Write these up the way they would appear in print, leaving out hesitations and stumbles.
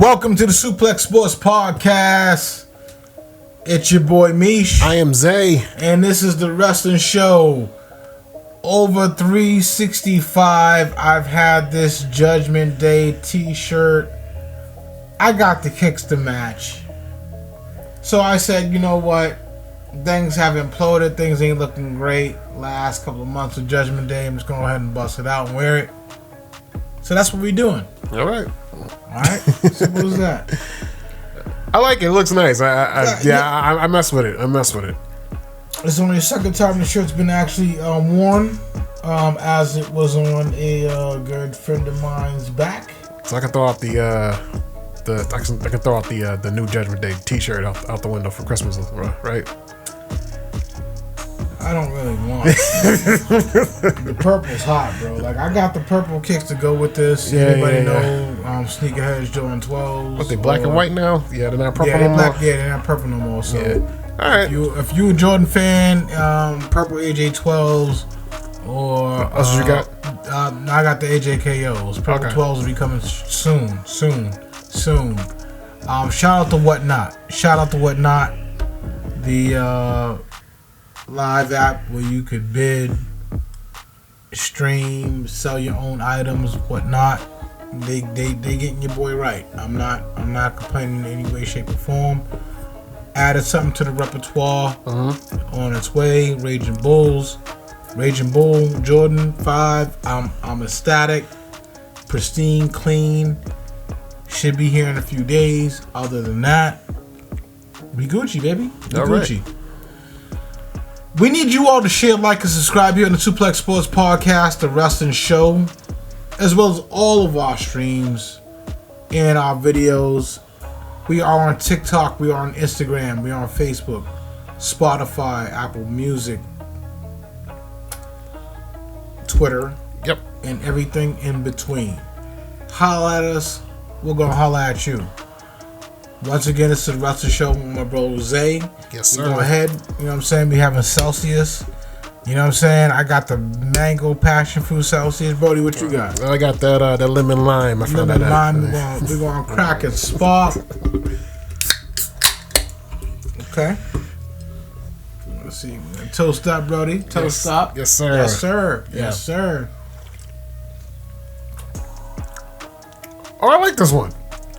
Welcome to the Suplex Sports Podcast. It's your boy Mish. I am Zay. And this is the wrestling show. Over 365. I've had this Judgment Day t-shirt. I got the kicks to match. So I said, you know what? Things have imploded. Things ain't looking great. Last couple of months of Judgment Day. I'm just going to go ahead and bust it out and wear it. So that's what we're doing. All right. Alright, simple as that. I like it. It looks nice. I mess with it. It's only the second time the shirt's been actually worn, as it was on a good friend of mine's back. So I can throw out the new Judgment Day T-shirt out the window for Christmas, right? I don't really want it. The purple's hot, bro. Like, I got the purple kicks to go with this. Anybody know Sneakerheads Jordan 12s? What, they black and white now? Yeah, they're not purple no more? Yeah, they're not purple no more. So, all right. If you a Jordan fan, purple AJ 12s, or... That's what you got? I got the AJ KOs. Purple 12s will be coming soon. Shout out to Whatnot. The... live app where you could bid, stream, sell your own items, whatnot. They getting your boy right. I'm not complaining in any way, shape, or form. Added something to the repertoire on its way. Raging Bull Jordan 5. I'm ecstatic, pristine, clean. Should be here in a few days. Other than that, we Gucci, baby. We Gucci. Right. We need you all to share, like, and subscribe here on the Suplex Sports Podcast, the wrestling show, as well as all of our streams and our videos. We are on TikTok, we are on Instagram, we are on Facebook, Spotify, Apple Music, Twitter, and everything in between. Holla at us, we're going to holla at you. Once again, this is the wrestling show with my bro Zay. Yes, sir. Go ahead. You know what I'm saying? We having Celsius. You know what I'm saying? I got the mango passion fruit Celsius. Brody, what you got? I got that lemon lime. I found that out. We're going to crack and spark. Okay. Let's see. Toast up, Brody. Toast up. Yes, sir. Yes, sir. Yes, sir. Oh, I like this one.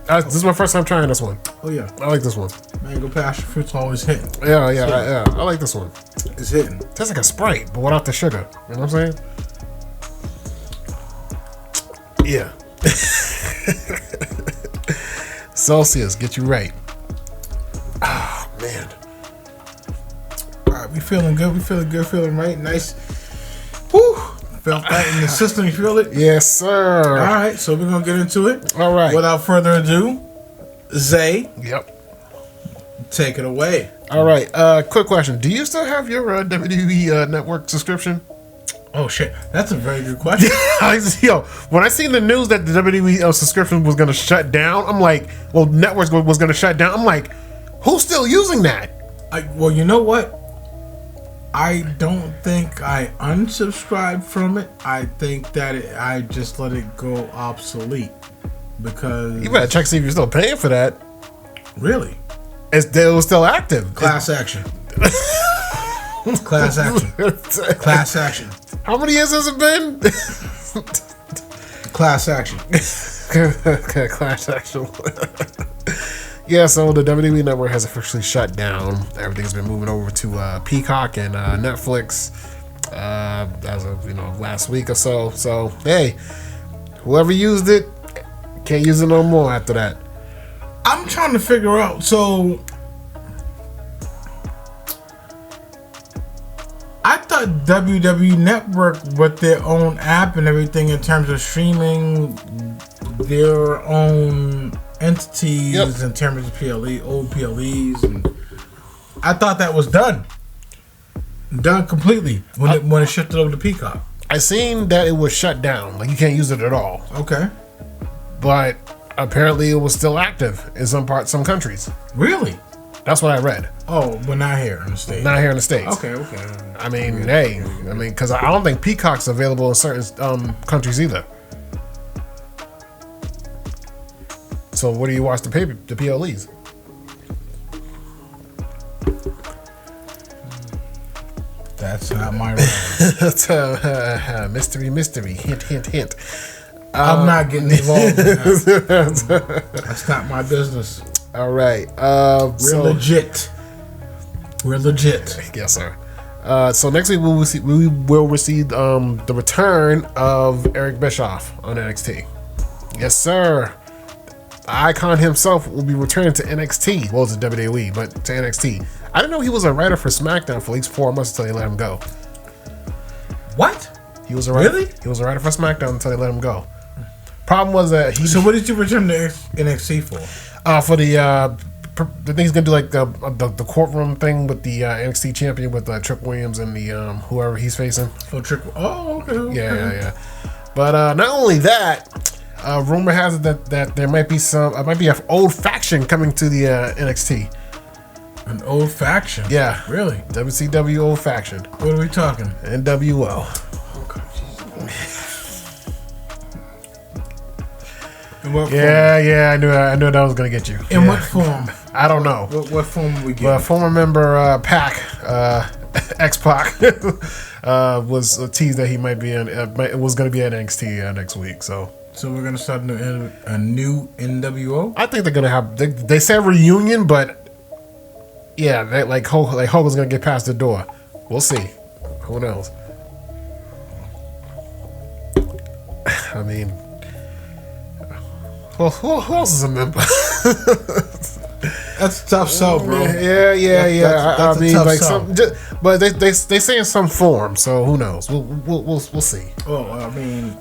This is my first time trying this one. Oh, yeah. I like this one. Mango passion fruit's always hitting. Yeah. I like this one. It's hitting. Tastes like a Sprite, but without the sugar. You know what I'm saying? Yeah. Celsius, get you right. Oh, man. All right, we feeling good. Feeling right. Nice. Whew. Felt that in the system. You feel it? Yes, sir. All right, so we're going to get into it. All right. Without further ado, Zay. Yep. Take it away. All right. Quick question. Do you still have your WWE Network subscription? Oh, shit. That's a very good question. Yo, when I seen the news that the WWE subscription was going to shut down, I'm like, well, networks was going to shut down. I'm like, who's still using that? Well, you know what? I don't think I unsubscribed from it. I think that I just let it go obsolete because... You better check see if you're still paying for that. Really? It was still active. Class action. Class action. How many years has it been? Class action. Class action. Yeah, so the WWE Network has officially shut down. Everything's been moving over to Peacock and Netflix as of last week or so. So hey, whoever used it can't use it no more after that. I'm trying to figure out. So I thought WWE Network with their own app and everything in terms of streaming their own entities in terms of old PLEs, and I thought that was done completely when it shifted over to Peacock. I seen that it was shut down, like you can't use it at all. Okay, but apparently it was still active in some countries. Really? That's what I read. Oh, but not here in the States. Not here in the States. Okay. I mean, because I don't think Peacock's available in certain countries either. So what do you watch the PLEs? That's not my realm. That's mystery. Hint. I'm not getting involved. That's not my business. All right. We're legit. Yes, sir. So next week we will receive the return of Eric Bischoff on NXT. Yes, sir. The icon himself will be returning to NXT. Well, it's WWE, but to NXT. I didn't know he was a writer for SmackDown for at least 4 months until they let him go. What? He was a writer. Really? He was a writer for SmackDown until they let him go. Problem was that he. So what did you return to NXT for? For the thing he's gonna do, like the courtroom thing with the NXT champion with Trick Williams and the whoever he's facing. Oh, okay. Yeah. But not only that, rumor has it that there might be an old faction coming to the NXT. An old faction? Yeah. Really? WCW old faction. What are we talking? NWO. Yeah, I knew that was gonna get you. In what form? I don't know. What form are we getting? But former member Pac, X-Pac, was teased that he might be was going to be at NXT next week. So we're gonna start a new NWO. I think they're gonna have. They say reunion, but yeah, like Hogan's gonna get past the door. We'll see. Who knows? I mean. Well, who else is a member? That's a tough sell, bro. Yeah. That's I mean, tough like sell. but they say in some form. So who knows? We'll see. Oh, I mean,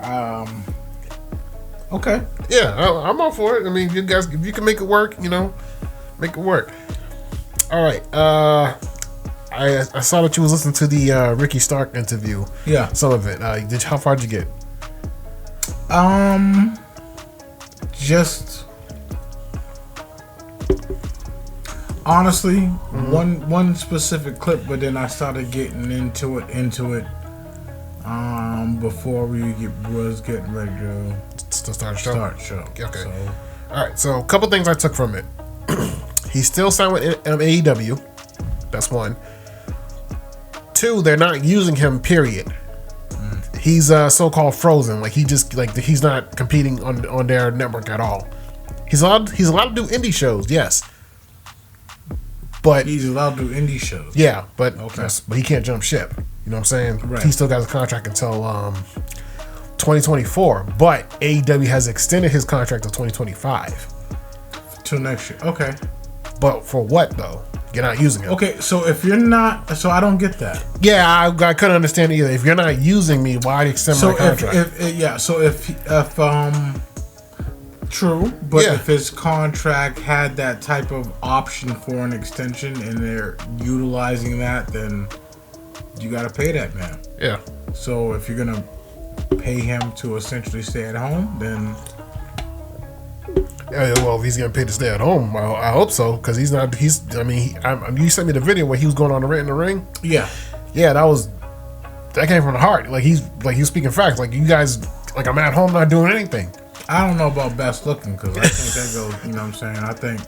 okay. Yeah, I'm all for it. I mean, you guys, if you can make it work, make it work. All right. I saw that you was listening to the Ricky Stark interview. Yeah. Some of it. How far did you get? Just honestly, one specific clip, but then I started getting into it before we was getting ready to start the show. Okay. So. All right. So a couple things I took from it. He's still signed with AEW. That's one. 2, they're not using him. Period. He's so-called frozen. Like he's not competing on their network at all. He's allowed to do indie shows, yes. But he's allowed to do indie shows. Yeah, but okay. But he can't jump ship. You know what I'm saying? Right. He still got his contract until 2024. But AEW has extended his contract to 2025. Till next year. Okay. But for what though? You're not using it. Okay, so if you're not, so I don't get that. Yeah, I couldn't understand either. If you're not using me, why extend my contract? If true, but if his contract had that type of option for an extension and they're utilizing that, then you got to pay that man. Yeah. So if you're gonna pay him to essentially stay at home, then. Yeah, well, if he's getting paid to stay at home, I hope so, because he's not. You sent me the video where he was going on the rant in the ring. Yeah, that came from the heart. Like he was speaking facts. Like you guys, like I'm at home not doing anything. I don't know about best looking because I think that goes. You know what I'm saying? I think.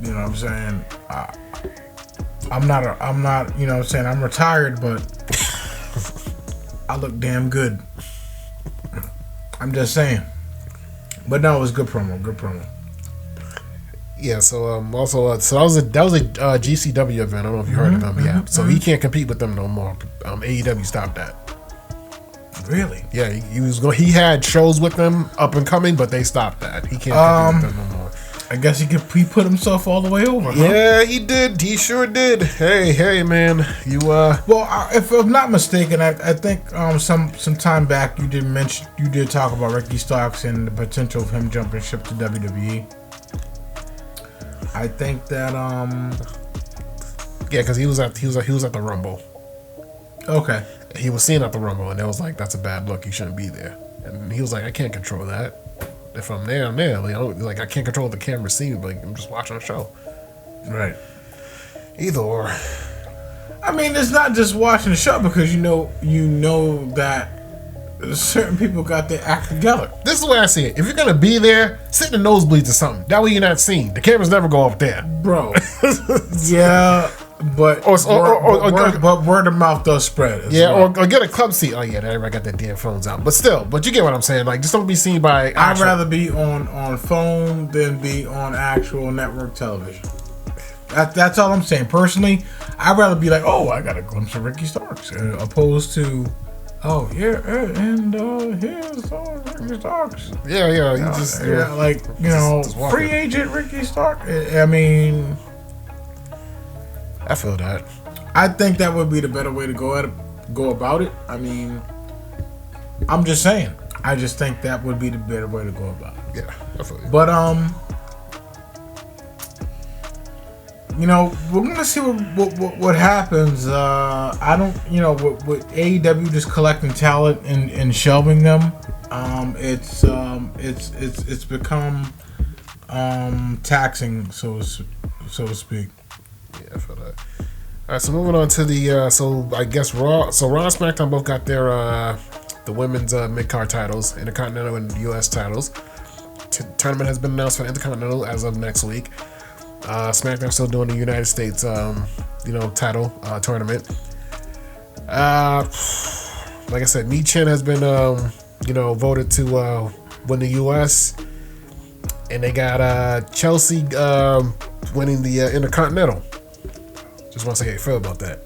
You know what I'm saying? I'm not. You know what I'm saying? I'm retired, but I look damn good. I'm just saying. But no, it was good promo. Yeah. So also so that was a GCW event. I don't know if you heard of them. Yeah. So he can't compete with them no more. AEW stopped that. Really? Yeah. He had shows with them up and coming, but they stopped that. He can't compete with them no more. I guess he put himself all the way over. Huh? Yeah, he did. He sure did. Hey, man, you. Well, if I'm not mistaken, I think some time back you did talk about Ricky Starks and the potential of him jumping ship to WWE. I think that yeah, because he was at the Rumble. Okay. He was seen at the Rumble, and it was like, that's a bad look. You shouldn't be there. And he was like, I can't control that. If I'm there, I'm there. Like I can't control the camera scene, but I'm just watching a show. Right. Either or. I mean, it's not just watching the show because you know that certain people got their act together. This is the way I see it. If you're gonna be there, sit in the nosebleeds or something. That way you're not seen. The cameras never go up there, bro. Yeah, but word of mouth does spread. Yeah, well. or get a club seat. Oh yeah, everybody got their damn phones out. But still, you get what I'm saying. Like, just don't be seen by. I'd rather be on phone than be on actual network television. That's all I'm saying. Personally, I'd rather be like, oh, I got a glimpse of Ricky Starks, opposed to, oh yeah, and here's Ricky Starks. Yeah. Just free agent Ricky Stark. I mean, I feel that. I think that would be the better way to go about it. I mean, I'm just saying. I just think that would be the better way to go about it. Yeah, I feel you. But we're gonna see what happens. I don't, with AEW just collecting talent and shelving them. It's become taxing, so to speak. Yeah, I feel that. All right, so moving on to the so I guess Raw. So Raw and SmackDown both got their the women's mid-card titles, Intercontinental and U.S. titles. Tournament has been announced for the Intercontinental as of next week. SmackDown still doing the United States, title tournament. Like I said, Mi Chen has been, voted to win the U.S. And they got Chelsea winning the Intercontinental. Just want to say how you feel about that.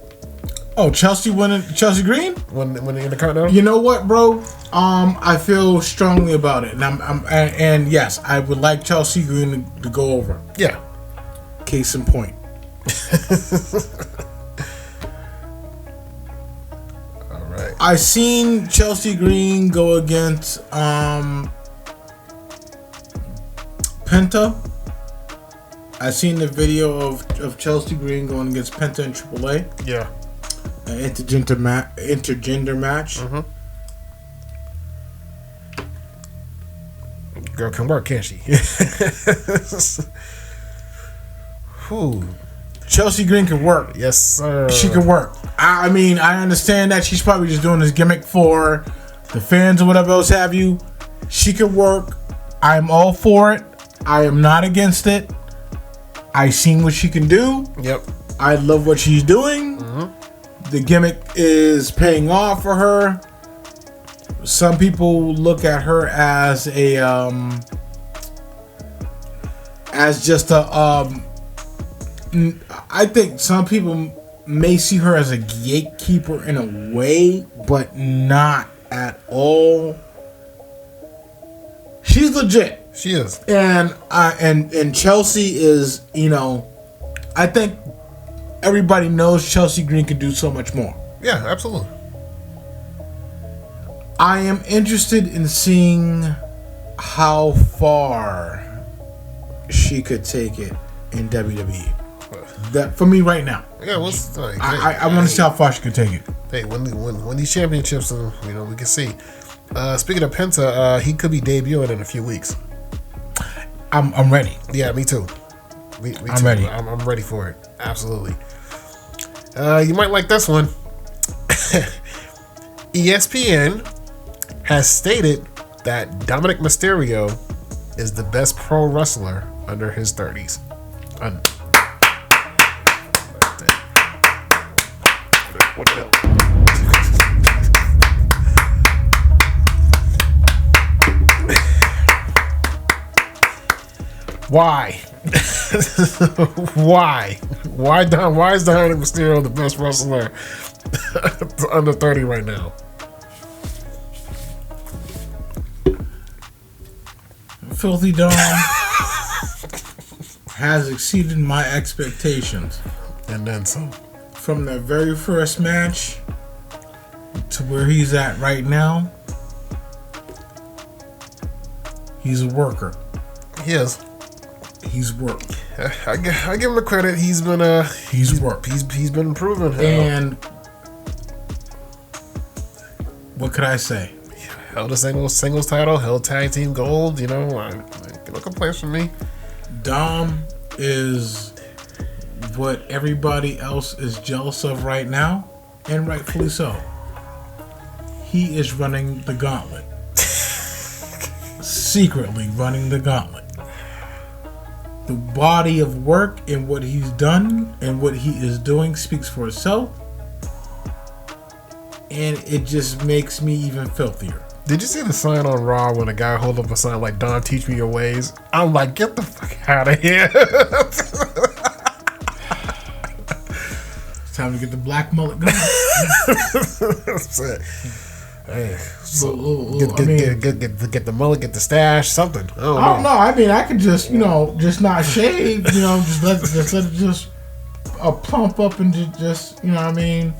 Oh, Chelsea winning, Chelsea Green? Winning the Intercontinental? You know what, bro? I feel strongly about it. And yes, I would like Chelsea Green to go over. Yeah. Case in point. All right. I seen Chelsea Green go against Penta. I seen the video of Chelsea Green going against Penta in AAA. Yeah. An intergender match. Mm-hmm. Girl can work, can't she? Whew. Chelsea Green can work. Yes, sir. She can work. I mean, I understand that she's probably just doing this gimmick for the fans or whatever else have you. She can work. I'm all for it. I am not against it. I seen what she can do. Yep. I love what she's doing. Mm-hmm. The gimmick is paying off for her. Some people look at her as just a I think some people may see her as a gatekeeper in a way, but not at all. She's legit. She is. And Chelsea is, I think everybody knows Chelsea Green can do so much more. Yeah, absolutely. I am interested in seeing how far she could take it in WWE. That for me right now. Yeah, well, I want to see how far she can take it. Hey, when these championships, we can see. Speaking of Penta, he could be debuting in a few weeks. I'm ready. Yeah, me too. Me I'm too. ready. I'm ready for it. Absolutely. You might like this one. ESPN has stated that Dominic Mysterio is the best pro wrestler under his 30s. What the hell? Why? Why? Why is Dominic Mysterio the best wrestler under 30 right now? Filthy Dom has exceeded my expectations. And then some. From the very first match to where he's at right now, he's a worker. He is. He's worked. I give him the credit. He's been he's worked. He's been improving. And what could I say? Held a singles title, held tag team gold. No complaints from me. Dom is what everybody else is jealous of right now, and rightfully so. he is running the gauntlet. Secretly running the gauntlet. The body of work and what he's done and what he is doing speaks for itself. And it just makes me even filthier. Did you see the sign on Raw when a guy hold up a sign like, Don, teach me your ways? I'm like, get the fuck out of here. It's time to get the black mullet going. That's it. Hey, so get the mullet, get the stash, something. I don't know. I mean, I could just, just not shave, just let it just plump up and just, you know what I mean?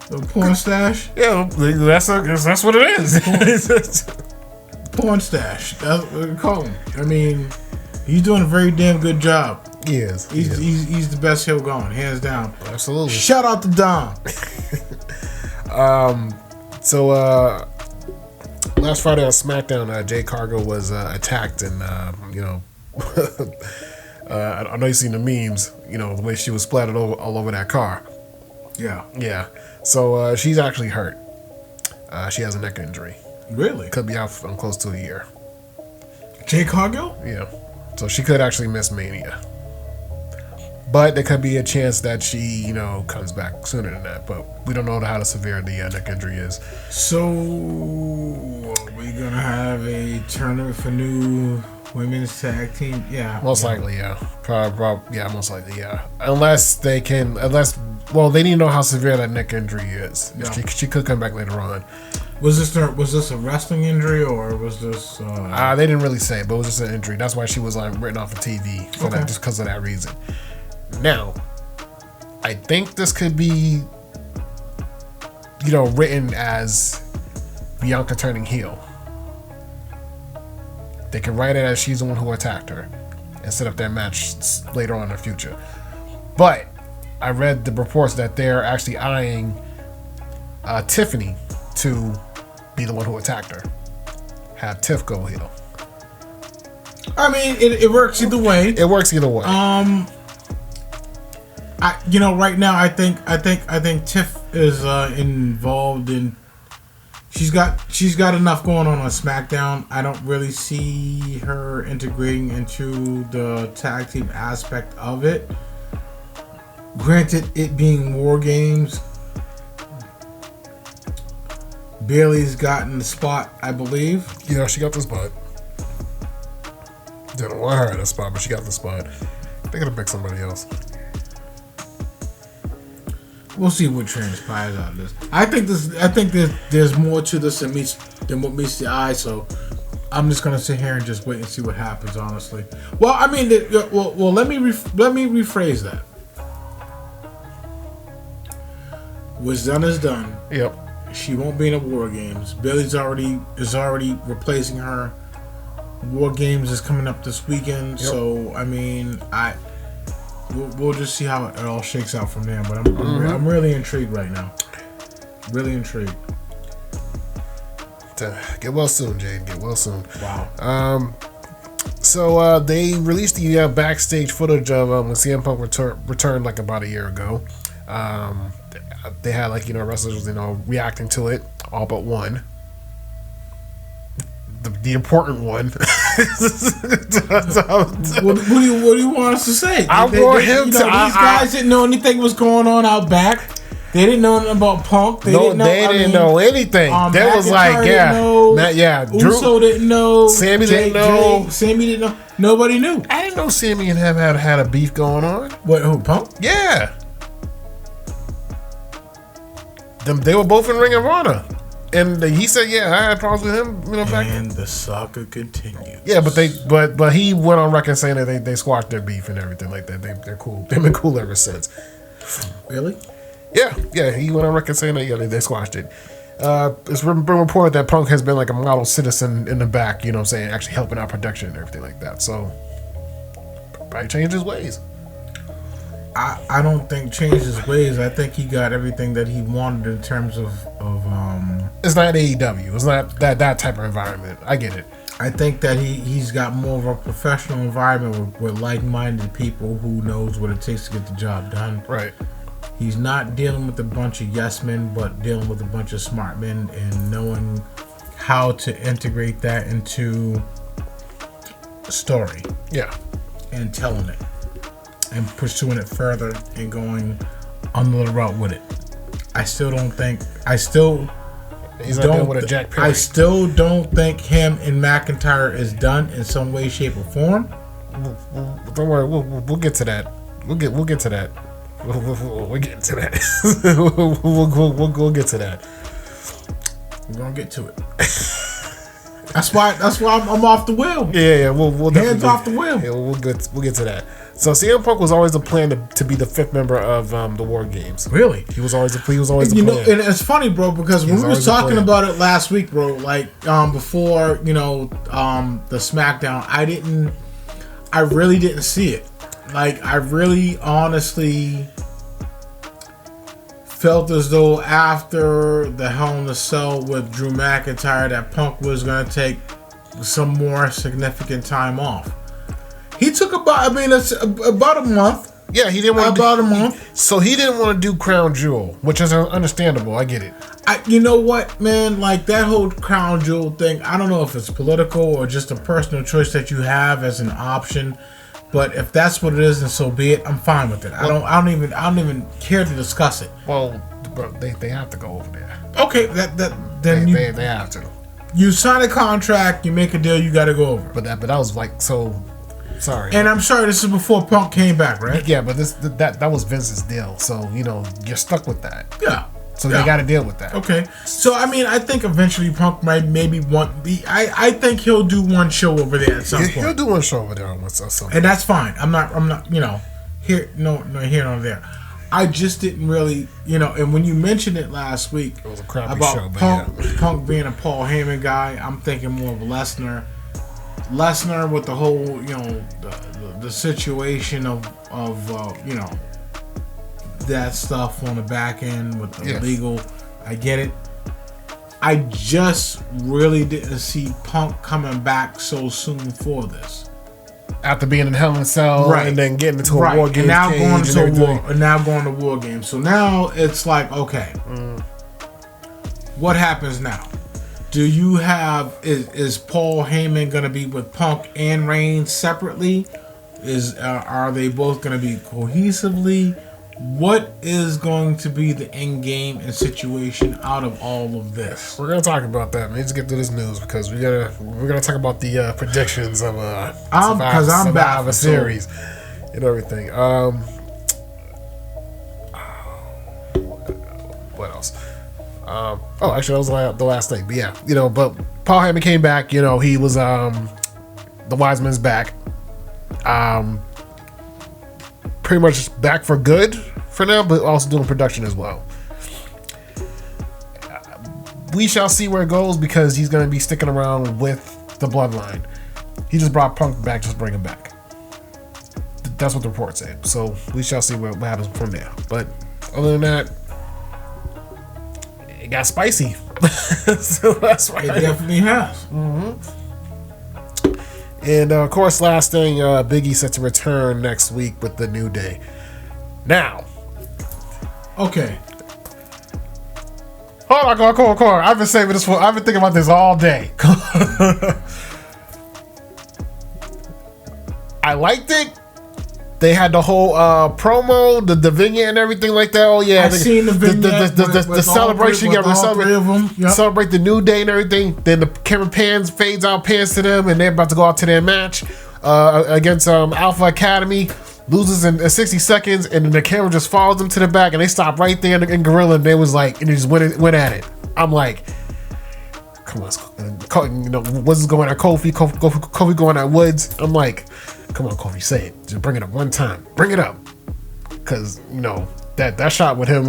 The porn stash? Yeah, that's what it is. Porn stash. That's what we call him. I mean, he's doing a very damn good job. He is. He's the best heel going, hands down. Absolutely. Shout out to Dom. So last Friday on SmackDown, Jade Cargill was attacked, and I know you've seen the memes. The way she was splattered all over that car. Yeah. So she's actually hurt. She has a neck injury. Really? Could be out for close to a year. Jade Cargill? Yeah. So she could actually miss Mania. But there could be a chance that she, comes back sooner than that. But we don't know how severe the neck injury is. So, are we going to have a tournament for new women's tag team? Yeah. Most likely, yeah. Probably, yeah, most likely, yeah. They need to know how severe that neck injury is. Yeah. She could come back later on. Was this a wrestling injury or was this... They didn't really say, but it was just an injury. That's why she was written off of TV, just because of that reason. Now, I think this could be, written as Bianca turning heel. They can write it as she's the one who attacked her and set up that match later on in the future. But I read the reports that they're actually eyeing Tiffany to be the one who attacked her. Have Tiff go heel. I mean, it works either way. It works either way. Right now, I think Tiff is involved in. She's got enough going on SmackDown. I don't really see her integrating into the tag team aspect of it. Granted, it being War Games, Bayley's gotten the spot, I believe. Yeah, she got the spot. Didn't want her in the spot, but she got the spot. They're gonna pick somebody else. We'll see what transpires out of this. I think there's more to this than what meets the eye. So I'm just gonna sit here and just wait and see what happens. Honestly, well, I mean, let me rephrase that. What's done is done. Yep. She won't be in the War Games. Bayley's already replacing her. War Games is coming up this weekend. Yep. So I mean, We'll just see how it all shakes out from there. But I'm really intrigued right now. Really intrigued. Get well soon, Jade. Get well soon. Wow. So they released the backstage footage of when CM Punk returned like about a year ago. They had wrestlers reacting to it, all but one. The important one. What do you want us to say? I want him to. These guys didn't know anything was going on out back. They didn't know anything about Punk. They didn't know anything. They was like, Drew Uso didn't know. Sammy didn't know. Sammy didn't know. Nobody knew. I didn't know Sammy and him had a beef going on. What? Who? Punk? Yeah. They were both in Ring of Honor. And he said, "Yeah, I had problems with him." Back and the saga continues. Yeah, but he went on record saying that they squashed their beef and everything like that. They're cool. They've been cool ever since. Really? Yeah. He went on record saying that they squashed it. It's been reported that Punk has been like a model citizen in the back. Saying actually helping out production and everything like that. So probably changed his ways. I don't think changed his ways. I think he got everything that he wanted in terms of It's not AEW. It's not that type of environment. I get it. I think that he's got more of a professional environment with like-minded people who knows what it takes to get the job done. Right. He's not dealing with a bunch of yes men, but dealing with a bunch of smart men and knowing how to integrate that into a story. Yeah. And telling it. And pursuing it further and going another route with it. He's not dealing with a Jack Perry. I still don't think him and McIntyre is done in some way, shape, or form. Don't worry, we'll get to that. We'll get to that. We'll get to that. We'll get to that. We're gonna get to it. That's why I'm off the wheel. Yeah. We'll hands off the wheel. Yeah, we'll get to that. So CM Punk was always a plan to be the 5th member of the War Games. Really? He was always the plan. And it's funny, bro, because when we were talking about it last week, bro, like before, the SmackDown, I really didn't see it. Like, I really honestly felt as though after the Hell in a Cell with Drew McIntyre that Punk was going to take some more significant time off. He took about a month. Yeah, he didn't want a month. So he didn't want to do Crown Jewel, which is understandable. I get it. You know what, man? Like, that whole Crown Jewel thing, I don't know if it's political or just a personal choice that you have as an option. But if that's what it is, then so be it. I'm fine with it. I don't even care to discuss it. Well, bro, they have to go over there. Okay, they have to. You sign a contract, you make a deal, you got to go over. But that was like so. Sorry. And I'm sorry, this is before Punk came back, right? Yeah, but that was Vince's deal, so you're stuck with that. Yeah. So they got to deal with that. Okay. So I think eventually Punk might maybe I think he'll do one show over there at some point. He'll do one show over there or something. And that's fine. I'm not here nor there. I just didn't really, and when you mentioned it last week it was a crappy about show, Punk being a Paul Heyman guy, I'm thinking more of Lesnar. Lesnar with the whole, the situation of that stuff on the back end with the legal. I get it. I just really didn't see Punk coming back so soon for this. After being in Hell in a Cell, right, and then getting into a War Games, and now going to War Games. So now it's like, okay, what happens now? Do you have is Paul Heyman going to be with Punk and Reigns separately? Are they both going to be cohesively? What is going to be the end game and situation out of all of this? We're gonna talk about that. Let's get to this news because we're gonna talk about the predictions of Survivor Series and everything. What else? Actually, that was the last thing. But yeah, but Paul Heyman came back. He was the Wise Man's back. Pretty much back for good for now, but also doing production as well. We shall see where it goes because he's going to be sticking around with the Bloodline. He just brought Punk back, just bring him back. That's what the report said. So we shall see what happens from there. But other than that, it got spicy. So that's why it definitely has. Mm-hmm. And of course, last thing, Big E set to return next week with the New Day. Now, okay. Oh my God, come on. I've been saving this for. I've been thinking about this all day. I liked it. They had the whole promo, the vignette, and everything like that. Oh yeah, I've seen the vignette. The celebration. Celebrate the New Day and everything. Then the camera fades out, pans to them, and they're about to go out to their match against Alpha Academy. Loses in 60 seconds, and then the camera just follows them to the back, and they stop right there in Gorilla, and they was like, and they just went at it. I'm like, come on, what's going on? Kofi going at Woods. I'm like, come on, Kofi, say it. Just bring it up one time. Bring it up, because that shot with him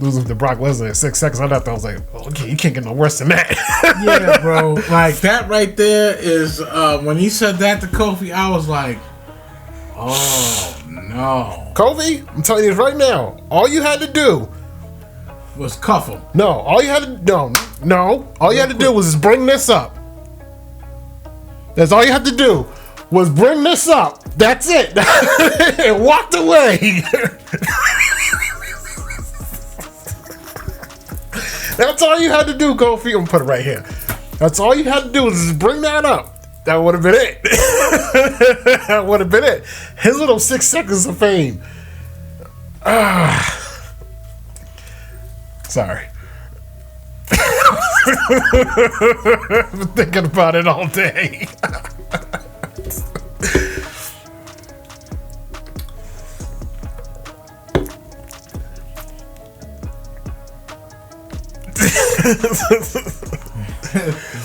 losing to Brock Lesnar in 6 seconds. I was like, okay, you can't get no worse than that. Yeah, bro. Like that right there is when he said that to Kofi, I was like, oh no. Kofi, I'm telling you this right now. All you had to do was cuff him. No, all you had to do was just bring this up. That's all you had to do was bring this up. That's it. And walked away. That's all you had to do, Kofi. I'm gonna put it right here. That's all you had to do was just bring that up. That would have been it. That would have been it. His little 6 seconds of fame. Sorry. I've been thinking about it all day.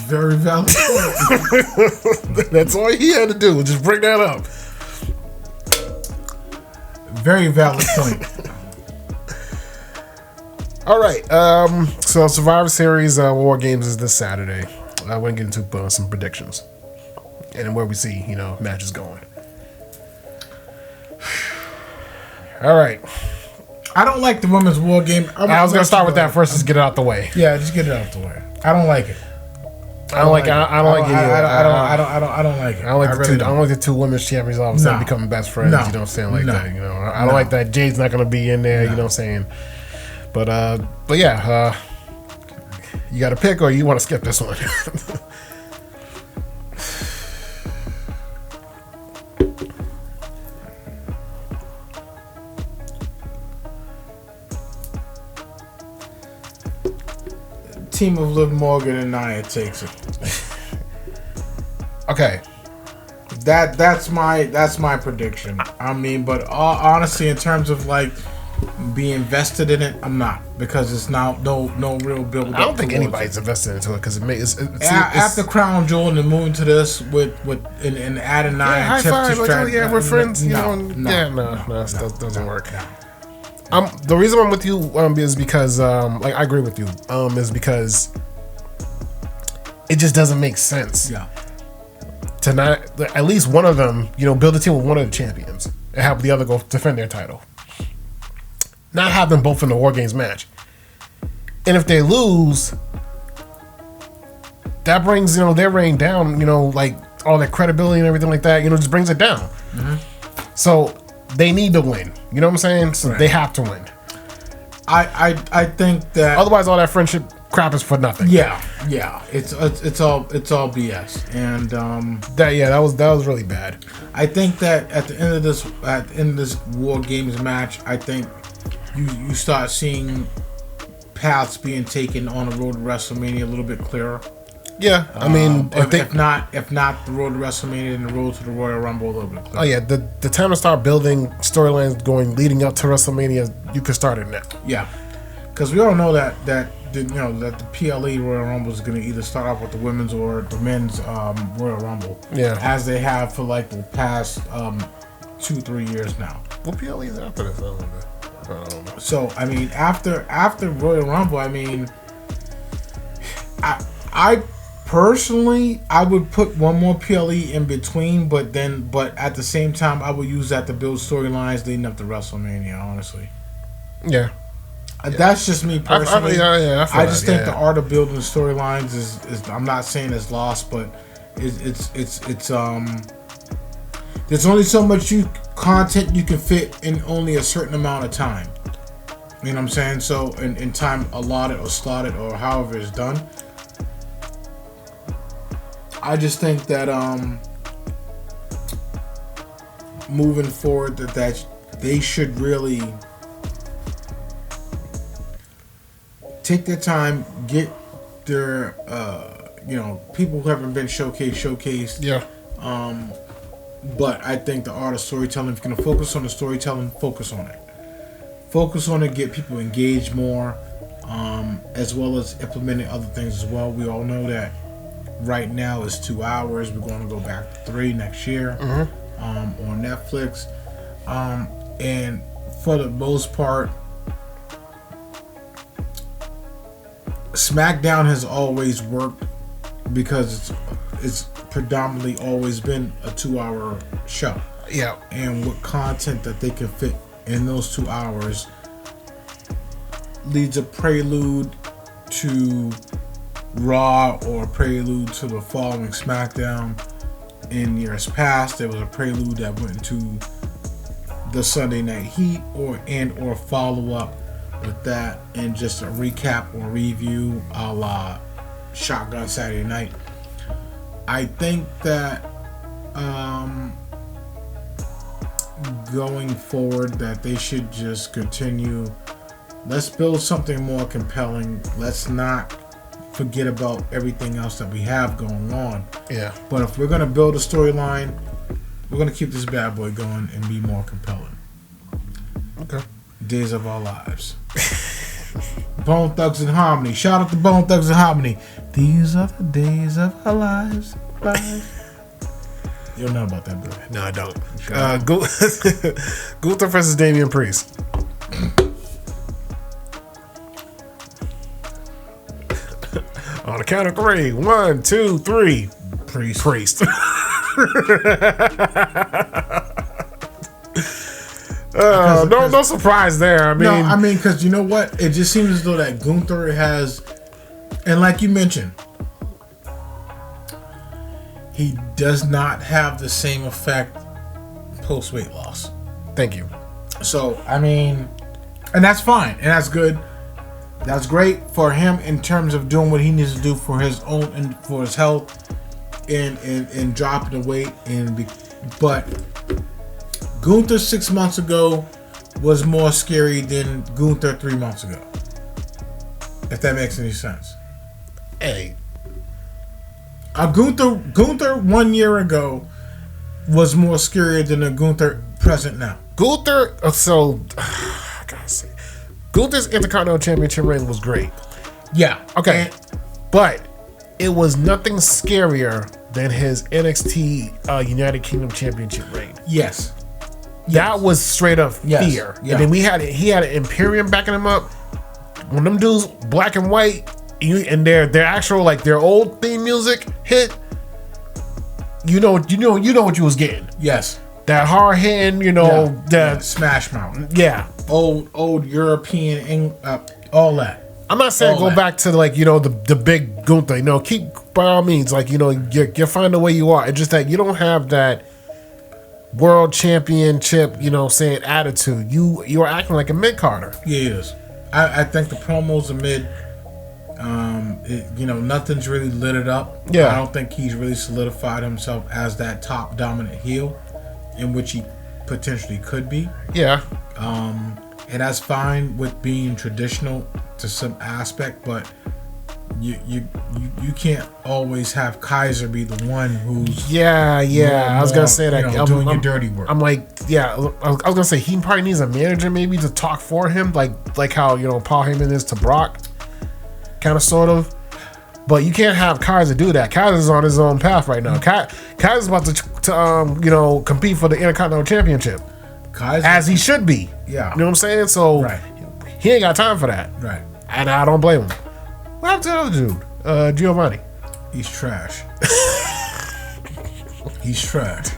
Very valid point. That's all he had to do. Just bring that up. Very valid point. All right. So Survivor Series War Games is this Saturday. I want to get into some predictions and where we see matches going. All right. I don't like the women's war game. I was gonna start with that first. Just get it out the way. Yeah, just get it out the way. I don't like it. I don't like it. I don't like it. I don't like it. I don't like the two women's champions all of a sudden becoming best friends. No. You know what I'm saying? Like that. I don't like that Jade's not gonna be in there. You know what I'm saying? But yeah, you got to pick, or you want to skip this one? Team of Liv Morgan and Nia takes it. Okay. That's my prediction. I mean, but honestly, in terms of like being invested in it, I'm not, because it's now no real build. I don't think anybody's invested into it because after Crown Jewel and moving to this with adding Nia. High five, we're friends. That doesn't work. The reason I'm with you is because I agree with you. Is because it just doesn't make sense. Yeah. To not at least one of them, build a team with one of the champions and have the other go defend their title. Not have them both in the War Games match. And if they lose, that brings their reign down. Like all their credibility and everything like that. Just brings it down. Mm-hmm. So they need to win. You know what I'm saying? So They have to win. I think that otherwise all that friendship crap is for nothing. Yeah. It's all BS. And that was really bad. I think that at the end of this War Games match, I think you start seeing paths being taken on the road to WrestleMania a little bit clearer. Yeah, I mean, if not the road to WrestleMania and the road to the Royal Rumble a little bit clearer. Oh yeah, the time to start building storylines leading up to WrestleMania, you can start it now. Yeah, because we all know that the PLE Royal Rumble is going to either start off with the women's or the men's Royal Rumble. Yeah, as they have for like the past 2-3 years now. What PLE is after this? I don't know. So I mean, after Royal Rumble, I mean, I personally, I would put one more PLE in between, but at the same time, I would use that to build storylines leading up to WrestleMania. Honestly, yeah, that's just me personally. I just think the art of building storylines is I'm not saying it's lost, but it's there's only so much content you can fit in only a certain amount of time. You know what I'm saying? So in time allotted or slotted or however it's done. I just think that moving forward that they should really take their time, get their people who haven't been showcased. Yeah. But I think the art of storytelling, if you're gonna focus on the storytelling, focus on it. Focus on it, get people engaged more, as well as implementing other things as well. We all know that right now it's 2 hours. We're going to go back to 3 next year on Netflix. And for the most part, SmackDown has always worked because it's predominantly always been a 2-hour show. Yeah. And what content that they can fit in those 2 hours leads a prelude to Raw or a prelude to the following SmackDown. In years past, there was a prelude that went into the Sunday Night Heat or follow up with that, and just a recap or review a la Shotgun Saturday Night. I think that going forward that they should just continue. Let's build something more compelling. Let's not forget about everything else that we have going on. Yeah. But if we're going to build a storyline, we're going to keep this bad boy going and be more compelling. Okay. Days of Our Lives. Bone Thugs and Harmony. Shout out to Bone Thugs and Harmony. These are the days of our lives. You don't know about that, bro. No, I don't. Gunther versus Damian Priest. On the count of 3. 1, 2, 3. Priest. No surprise there. I mean, because you know what? It just seems as though that Gunther has, and like you mentioned, he does not have the same effect post weight loss. Thank you. So, I mean, and that's fine, and that's good. That's great for him in terms of doing what he needs to do for his own and for his health, and dropping the weight. But Gunther 6 months ago was more scary than Gunther 3 months ago. If that makes any sense. Hey. Gunther 1 year ago was more scarier than a Gunther present now. I gotta say, Gunther's Intercontinental Championship reign was great. Yeah. Okay. But it was nothing scarier than his NXT United Kingdom Championship reign. Yes. That was straight up fear. Yeah. And then he had an Imperium backing him up. When them dudes black and white and their actual their old theme music hit, you know what you was getting. Yes. That hard hitting, that Smash Mouth. Yeah. Old European, all that. I'm not saying go back to the big Gunther. Keep by all means you find the way you are. It's just that you don't have that world championship, saying attitude. You are acting like a mid-carder. Yeah, he is. I think the promos are mid. Nothing's really lit it up. Yeah. I don't think he's really solidified himself as that top dominant heel, in which he potentially could be. Yeah. And that's fine with being traditional to some aspect, but you can't always have Kaiser be the one who's I was gonna say that doing your dirty work. I'm like, I was gonna say he probably needs a manager maybe to talk for him, like how Paul Heyman is to Brock, kind of sort of. But you can't have Kaiser do that. Kaiser's on his own path right now. Kaiser's about to compete for the Intercontinental Championship, Kaiser, as he should be. Yeah, you know what I'm saying. So he ain't got time for that. Right, and I don't blame him. What happened to the other dude, Giovanni? He's trash. He's trash.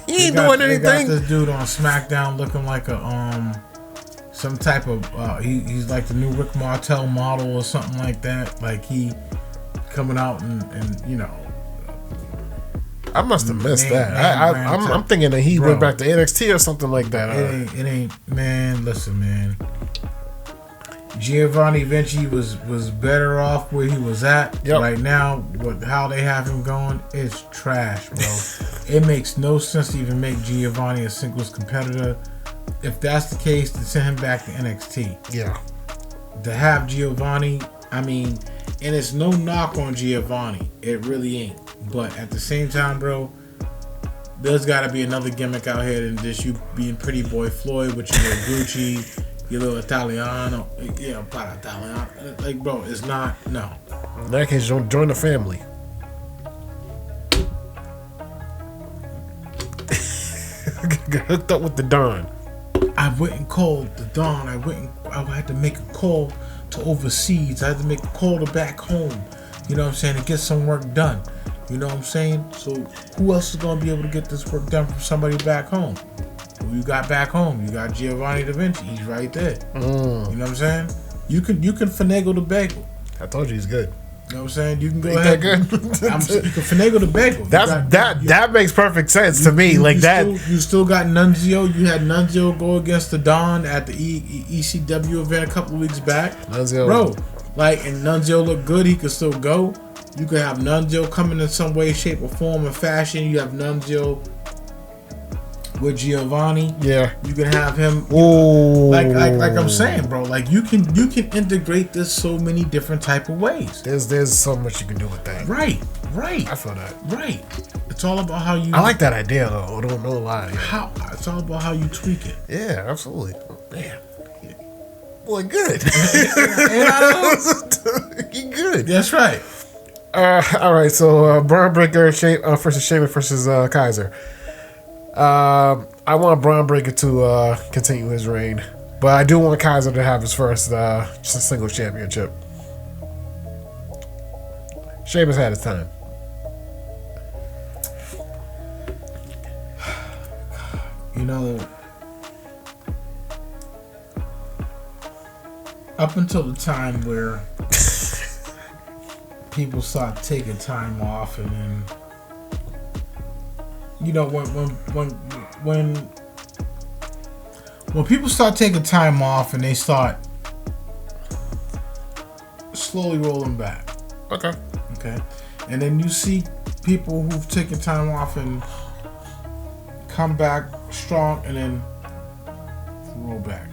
He ain't doing anything. They got this dude on SmackDown looking like a some type of he's like the new Rick Martel model or something like that. Like he coming out and I must have missed that. I'm thinking that he went back to NXT or something like that. It ain't man. Listen, man. Giovanni Vinci was better off where he was at. Yep. Right now. How they have him going is trash, bro. It makes no sense to even make Giovanni a singles competitor. If that's the case, then send him back to NXT. Yeah. To have Giovanni, I mean, and it's no knock on Giovanni. It really ain't. But at the same time, bro, there's got to be another gimmick out here than just you being Pretty Boy Floyd with your little Gucci, your little Italiano. Yeah, para Italiano. Like, bro, it's not. No. In that case, don't join the family. Get hooked up with the Don. I went and called the Don. I had to make a call to overseas. I had to make a call to back home. You know what I'm saying? To get some work done. You know what I'm saying? So who else is going to be able to get this work done from somebody back home? Who you got back home? You got Giovanni Da Vinci. He's right there. You know what I'm saying? You can finagle the bagel. I told you he's good. You know what I'm saying? You can go Ain't ahead. that good? You can finagle the bagel. That makes perfect sense to me. You still got Nunzio. You had Nunzio go against the Don at the ECW event a couple of weeks back. Nunzio, bro, and Nunzio looked good. He could still go. You could have Nunzio coming in some way, shape, or form or fashion. You have Nunzio with Giovanni. Yeah. You can have him. Ooh. Like I'm saying, bro. Like you can integrate this so many different type of ways. There's so much you can do with that. Right. I feel that. Right. It's all about how you. I like that idea though. I don't know why. It's all about how you tweak it. Yeah, absolutely. Man. Boy, good. You good. That's right. All right, so Braun Breaker versus Sheamus versus Kaiser. I want Braun Breaker to continue his reign, but I do want Kaiser to have his first single championship. Sheamus had his time. You know, up until the time where people start taking time off, and then you know when people start taking time off and they start slowly rolling back. Okay. And then you see people who've taken time off and come back strong, and then roll back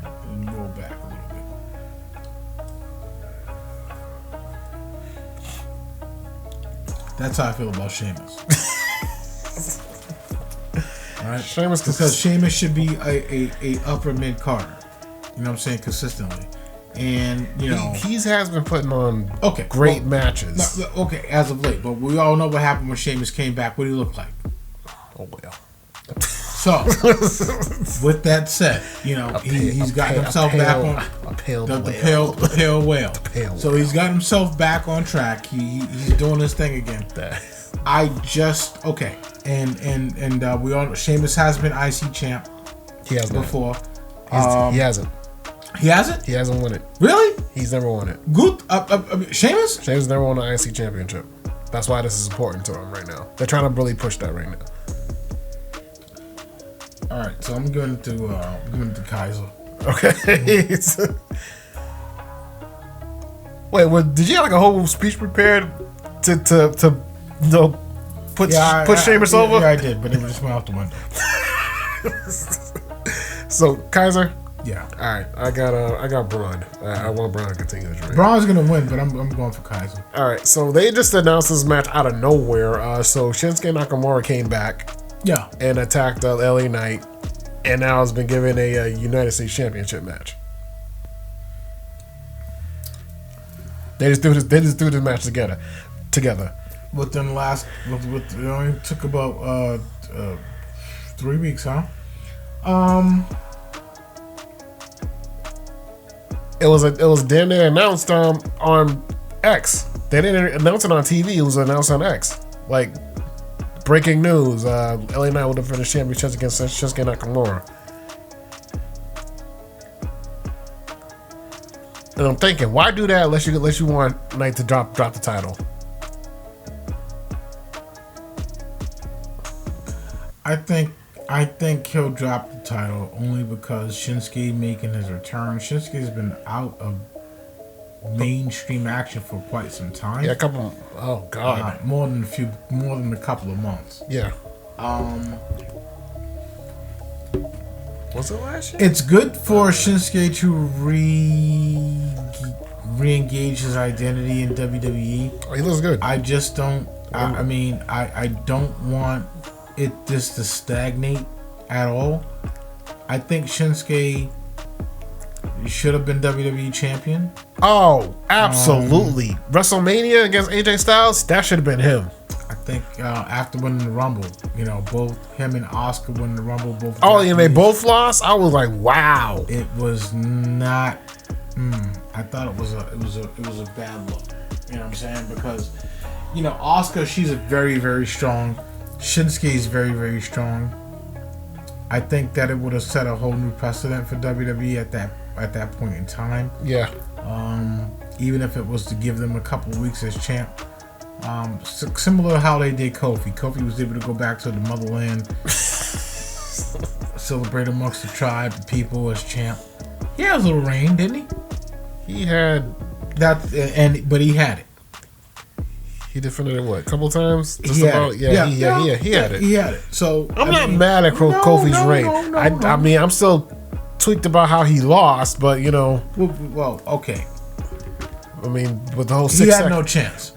and roll back a little bit. That's how I feel about Sheamus. All right, because Sheamus should be a upper mid carder. You know what I'm saying? Consistently, and you know he has been putting on great matches. As of late, but we all know what happened when Sheamus came back. What did he look like? Oh well. So, with that said, you know he's got himself back on the pale whale. So he's got himself back on track. He's doing his thing again. I just and we all know Sheamus has been IC champ. He has before. He hasn't. He hasn't. He hasn't won it. Really? He's never won it. Good. Sheamus. Sheamus never won an IC championship. That's why this is important to him right now. They're trying to really push that right now. All right, so I'm going to Kaiser. Okay. Wait, did you have like a whole speech prepared to put Sheamus over? Yeah, I did, but it just went out the window. So Kaiser. Yeah. All right, I got Braun. I want Braun to continue his reign. Braun's gonna win, but I'm going for Kaiser. All right, so they just announced this match out of nowhere. So Shinsuke Nakamura came back. Yeah. And attacked LA Knight, and now has been given a United States Championship match. They just threw this match together. Within the last, it only took about 3 weeks, huh? It was damn near announced on X. They didn't announce it on TV. It was announced on X. Like, breaking news: LA Knight will defend the championship against Shinsuke Nakamura. And I'm thinking, why do that unless you want Knight to drop the title? I think he'll drop the title only because Shinsuke making his return. Shinsuke's been out of mainstream action for quite some time. Yeah, oh god, more than a couple of months. Yeah. Was it last year? It's good for Shinsuke to re-engage his identity in WWE. Oh, he looks good. I just don't. I don't want this to stagnate at all. I think Shinsuke should have been WWE champion. Oh, absolutely. WrestleMania against AJ Styles, that should have been him. I think after winning the Rumble, both him and Oscar winning the Rumble, both. Oh, and they both lost. I was like, wow. It was not. I thought it was a bad look. You know what I'm saying? Because, Oscar, she's a very, very strong. Shinsuke is very, very strong. I think that it would have set a whole new precedent for WWE at at that point in time. Yeah. Even if it was to give them a couple of weeks as champ. Similar to how they did Kofi. Kofi was able to go back to the motherland, celebrate amongst the tribe, the people as champ. He had a little reign, didn't he? He had that, but he had it. He defended it what? A couple times? He had it. He had it. He had it. So I'm not mad at Kofi's reign. I mean, I'm still tweaked about how he lost, but you know. Well, okay. I mean, with the whole he had no chance.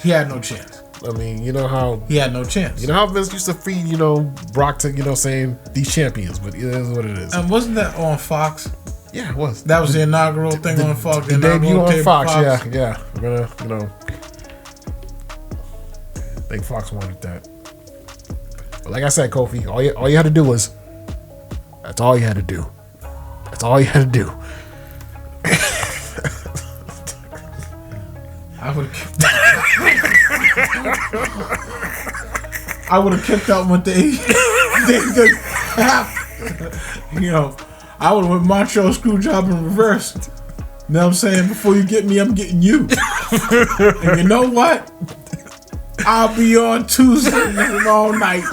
He had no chance. I mean, you know how he had no chance. You know how Vince used to feed, you know, Brock to, you know, saying these champions, but it is what it is. And wasn't that on Fox? Yeah, it was. That was the inaugural thing on Fox. The debut on Fox. Yeah. We're gonna, you know, I think Fox wanted that. But like I said, Kofi, all you had to do was. That's all you had to do. That's all you had to do. I would have kicked out what they you know, I would have went Montreal Screwjob in reverse. You know what I'm saying? Before you get me, I'm getting you. And you know what? I'll be on Tuesday all night.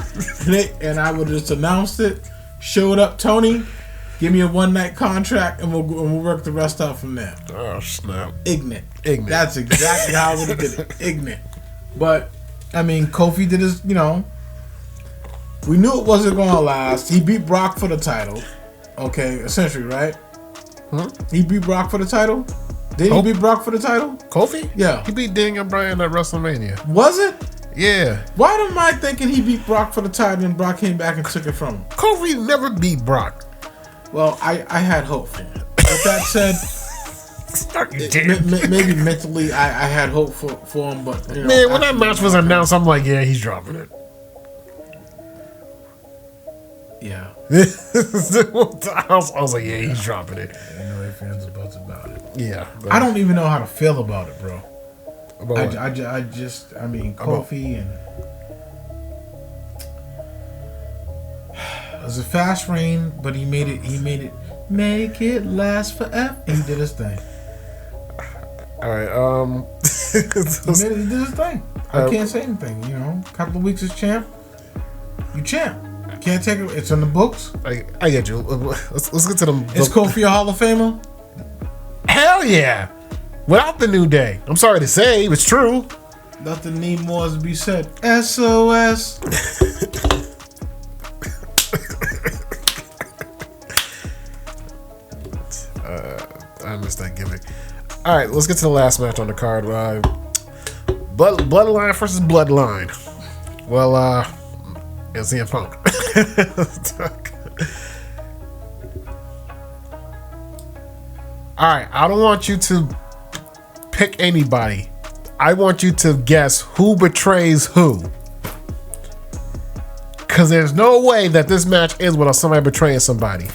And I would have just announced it, showed up, Tony, give me a one-night contract, and we'll work the rest out from there. Oh, snap. Ignorant. That's exactly how I would have did it. Ignorant. But, I mean, Kofi did his, you know, we knew it wasn't going to last. He beat Brock for the title. Okay, essentially, right? Huh? He beat Brock for the title? Did he beat Brock for the title? Kofi? Yeah. He beat Daniel Bryan at WrestleMania. Was it? Yeah. Why am I thinking he beat Brock for the title and Brock came back and took it from him? Kofi never beat Brock. Well, I had hope for him. With that said, maybe mentally I had hope for him, but you know, man, when that match was announced, I'm like, yeah, he's dropping it. Yeah. I was like, yeah, he's dropping it. You know, their fans are butts about it. Yeah. I don't even know how to feel about it, bro. About I mean, Kofi and it was a fast reign, but he made it make it last forever. He did his thing. All right. He did his thing. I can't say anything. You know, a couple of weeks as champ, you champ. Can't take it. It's in the books. I get you. Let's get to them. Is Kofi a Hall of Famer? Hell yeah. Without the New Day. I'm sorry to say, it's true. Nothing need more to be said. SOS. I missed that gimmick. All right, let's get to the last match on the card. Bloodline versus Bloodline. Well, it's CM Punk. All right, I don't want you to pick anybody. I want you to guess who betrays who. Because there's no way that this match ends without somebody betraying somebody.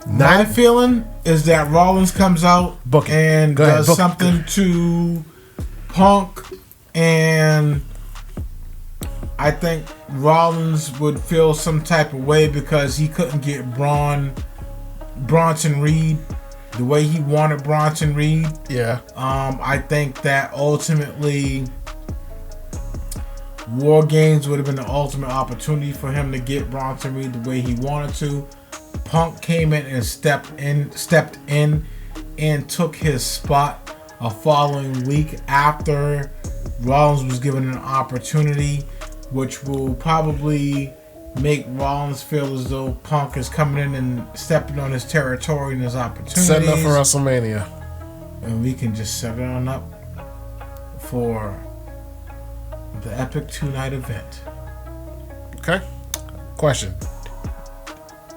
My feeling is that Rollins comes out and does something to Punk, and I think Rollins would feel some type of way because he couldn't get Bronson Reed the way he wanted Bronson Reed. Yeah. I think that ultimately War Games would have been the ultimate opportunity for him to get Bronson Reed the way he wanted to. Punk came in and stepped in and took his spot a following week after Rollins was given an opportunity, which will probably make Rollins feel as though Punk is coming in and stepping on his territory and his opportunities. Setting up for WrestleMania. And we can just set it on up for the epic 2-night event. Okay. Question.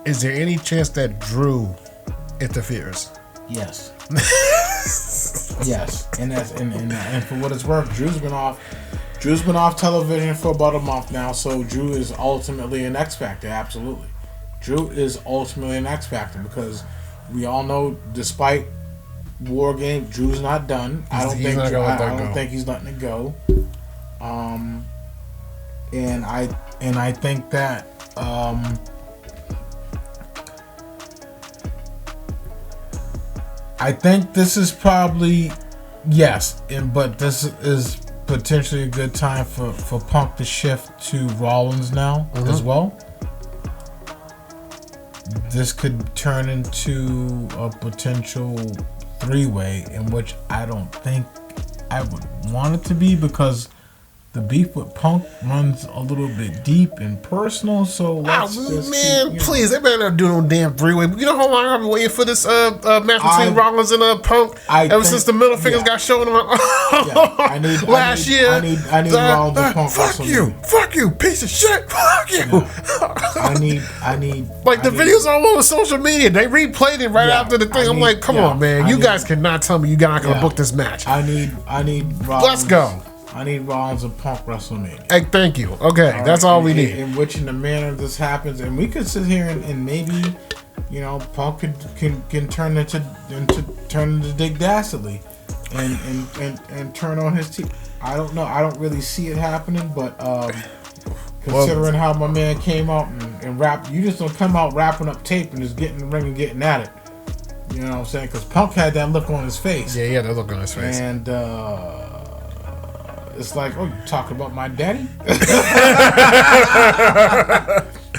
Is there any chance that Drew interferes? Yes. Yes. And for what it's worth, Drew's been off television for about a month now, so Drew is ultimately an X Factor. Absolutely. Drew is ultimately an X Factor because we all know, despite War Game, Drew's not done. I don't think he's letting it go. And I think that I think this is probably yes, but this is potentially a good time for Punk to shift to Rollins now as well. This could turn into a potential 3-way, in which I don't think I would want it to be, because the beef with Punk runs a little bit deep and personal. So let's please, they better not do no damn 3-way. You know how long I've been waiting for this match between Rollins and Punk? Ever since the middle fingers got shown last year. I need Rollins and Punk. Fuck you, piece of shit. Fuck you. I need. Like the videos all over social media. They replayed it right after the thing. I'm like, come on, man. You guys cannot tell me you're not gonna book this match. I need Rollins. Let's go. I need Rollins and Punk WrestleMania. Hey, thank you. Okay, that's all we need. In which, in the manner this happens, and we could sit here and maybe, Punk can turn into Dick Dastardly, and turn on his team. I don't know. I don't really see it happening, but considering how my man came out and rapped, you just don't come out wrapping up tape and just getting in the ring and getting at it. You know what I'm saying? Because Punk had that look on his face. Yeah, he had that look on his face. And it's like, oh, you talking about my daddy?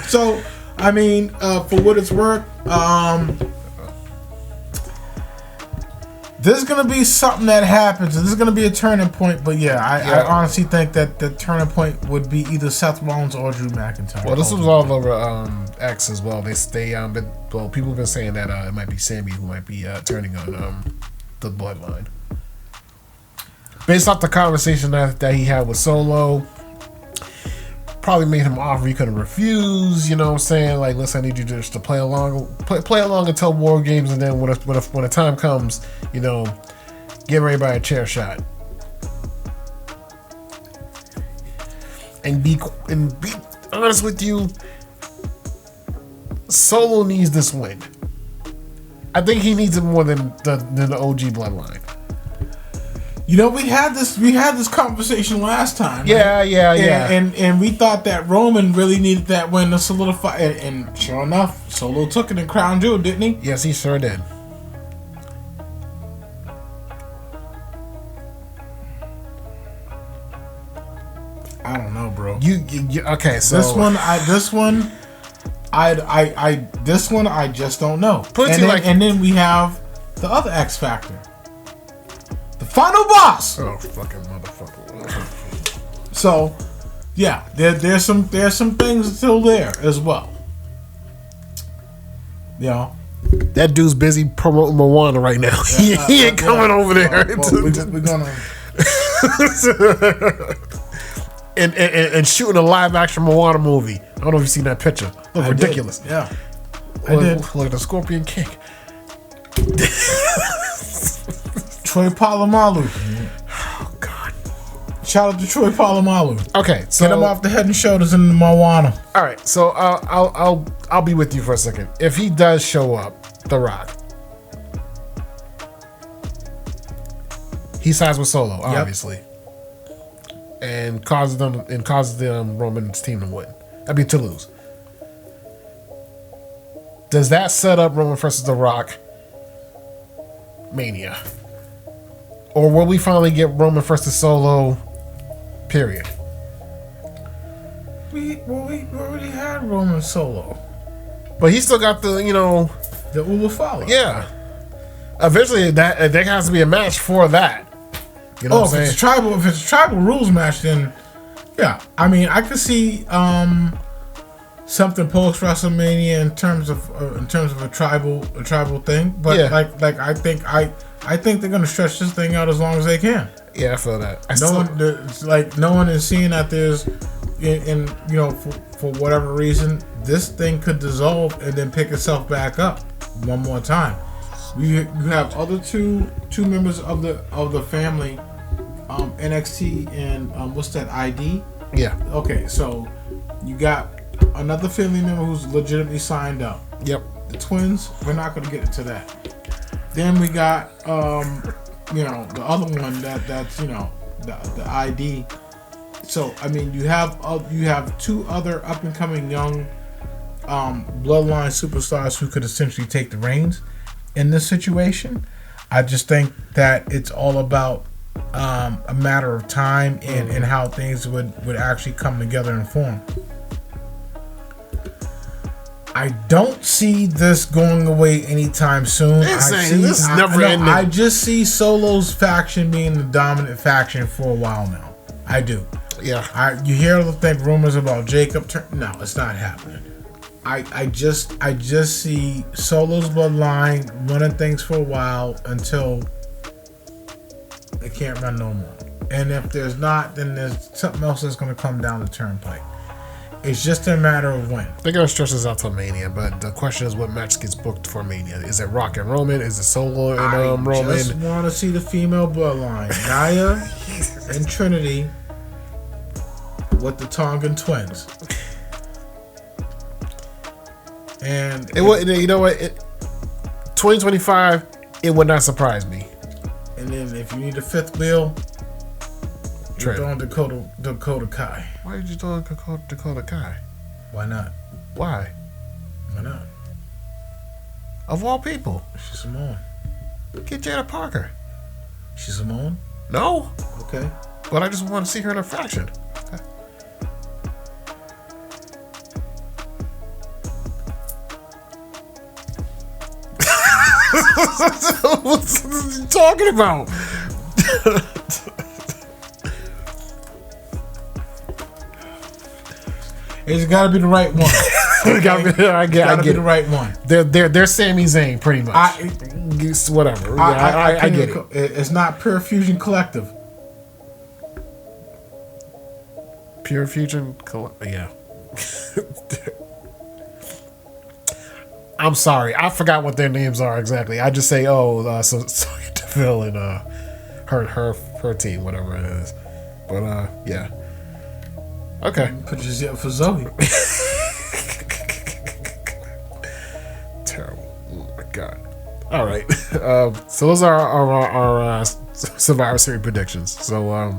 So, I mean, for what it's worth, there's going to be something that happens, and this is going to be a turning point. But I honestly think that the turning point would be either Seth Rollins or Drew McIntyre. Well, this was all over X as well. People have been saying that it might be Sammy who might be turning on the bloodline. Based off the conversation that he had with Solo, probably made him offer he couldn't refuse. You know what I'm saying? Like, listen, I need you just to play along until War Games, and then when the time comes, give everybody a chair shot. And be honest with you, Solo needs this win. I think he needs it more than the OG bloodline. We had this conversation last time. Yeah. And we thought that Roman really needed that win to solidify. And sure enough, Solo took it in Crown Jewel, didn't he? Yes, he sure did. I don't know, bro. You okay? So this one I just don't know. And then we have the other X Factor. The final boss. Oh, fucking motherfucker! So, yeah, there's some things still there as well. That dude's busy promoting Moana right now. He ain't coming over there. We're gonna and shooting a live action Moana movie. I don't know if you've seen that picture. Look ridiculous. Did. Yeah, Look at the Scorpion King. Troy Polamalu. Oh God! Shout out to Troy Polamalu. Okay, so get him off the Head and Shoulders in the Moana. All right, so I'll be with you for a second. If he does show up, The Rock, he sides with Solo, obviously, and causes them Roman's team to win. To lose. Does that set up Roman versus The Rock Mania? Or will we finally get Roman versus Solo? Period. We already had Roman Solo, but he still got the the Ulufala. Yeah. Eventually, there has to be a match for that. You know what I'm saying? If it's a tribal rules match, then yeah. I mean, I could see something post WrestleMania in terms of a tribal thing. But I think they're gonna stretch this thing out as long as they can. Yeah, I feel that. No one is seeing that there's, for whatever reason, this thing could dissolve and then pick itself back up one more time. You have other two members of the family, NXT and what's that, ID? Yeah. Okay, so you got another family member who's legitimately signed up. Yep. The twins, we're not going to get into that. Then we got, the other one that's the ID. So I mean, you have two other up and coming young bloodline superstars who could essentially take the reins in this situation. I just think that it's all about a matter of time and how things would actually come together and form. I don't see this going away anytime soon. This is never ending. I just see Solo's faction being the dominant faction for a while now. I do. Yeah. You hear rumors about Jacob. No, it's not happening. I just see Solo's bloodline running things for a while until they can't run no more. And if there's not, then there's something else that's going to come down the turnpike. It's just a matter of when. They're going to stretch this out till Mania, but the question is what match gets booked for Mania. Is it Rock and Roman? Is it Solo and Roman? I just want to see the female bloodline. Nia and Trinity with the Tongan twins. And you know what? 2025, it would not surprise me. And then if you need a fifth wheel, you're throwing Dakota Kai. Why did you throw Dakota Kai? Why not? Why? Why not? Of all people. She's Samoan. Get Jada Parker. She's Samoan? No. Okay. But I just want to see her in a faction. What are you talking about? It's got to be the right one. Okay? I get the right one. They're Sami Zayn pretty much. Whatever. I get it. It's not Pure Fusion Collective. Pure Fusion yeah. I'm sorry, I forgot what their names are exactly. I just say, so Deville and her team, whatever it is. But yeah. Okay. Put your zip for Zoe. Terrible. Oh my god. All right. So those are our Survivor Series predictions. So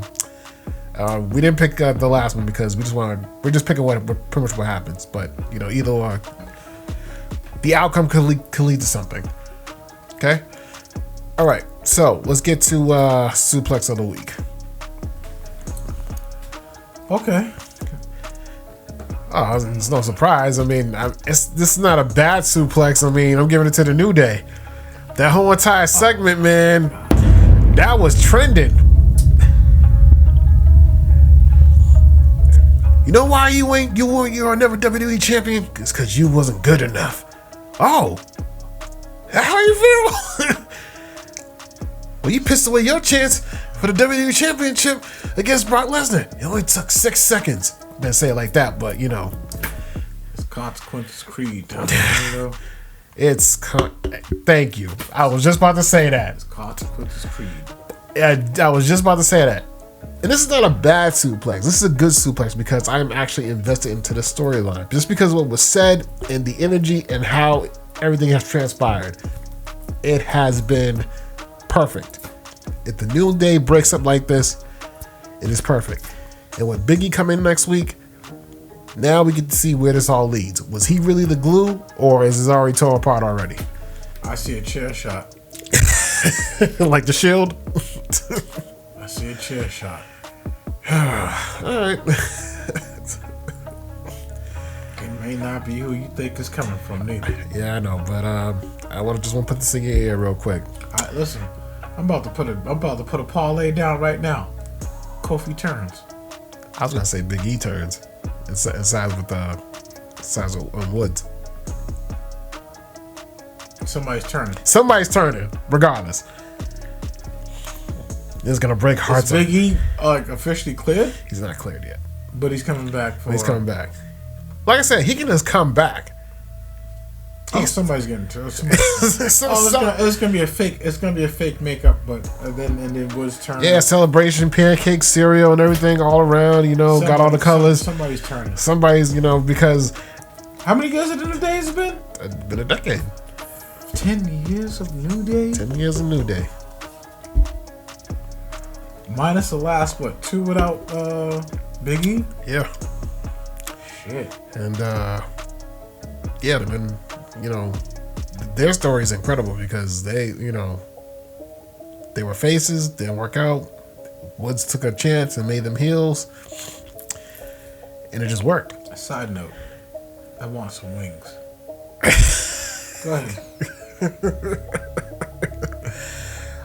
we didn't pick the last one because we're just picking pretty much what happens. But either the outcome could lead to something. Okay. All right. So let's get to Suplex of the Week. Okay. Oh, it's no surprise. I mean, this is not a bad suplex. I mean, I'm giving it to the New Day. That whole entire segment, man, that was trending. You know why you're never WWE champion? It's because you wasn't good enough. Oh, how you feel? Well, you pissed away your chance for the WWE championship against Brock Lesnar. It only took 6 seconds. I didn't say it like that, but it's Consequences Creed. Thank you. I was just about to say that. It's Consequences Creed. I was just about to say that. And this is not a bad suplex. This is a good suplex because I'm actually invested into the storyline. Just because of what was said and the energy and how everything has transpired, it has been perfect. If the New Day breaks up like this, it is perfect. And when Big E come in next week, now we get to see where this all leads. Was he really the glue, or is it already torn apart already? I see a chair shot. Like the Shield? I see a chair shot. Alright. It may not be who you think is coming from, neither. Yeah, I know, but I just want to put this in your ear real quick. Listen, I'm about to put a parlay down right now. Kofi turns. I was gonna say Big E turns and sides with Woods. Somebody's turning, regardless. It's gonna break hearts. Is Big E officially cleared? He's not cleared yet, but he's coming back. He's coming back. Like I said, he can just come back. Somebody's getting to it. It's gonna be a fake. It's gonna be a fake makeup, but then Woods turning. Yeah, celebration, pancake, cereal, and everything all around. Got all the colors. Somebody's turning. Somebody's because. How many years of New Day has it been? It's been a decade. 10 years of New Day. 10 years of New Day. Minus the last 2 without Big E. Yeah. Shit. And they've been. Their story is incredible because they, They were faces, didn't work out. Woods took a chance and made them heels, and it just worked. Side note, I want some wings. Go ahead.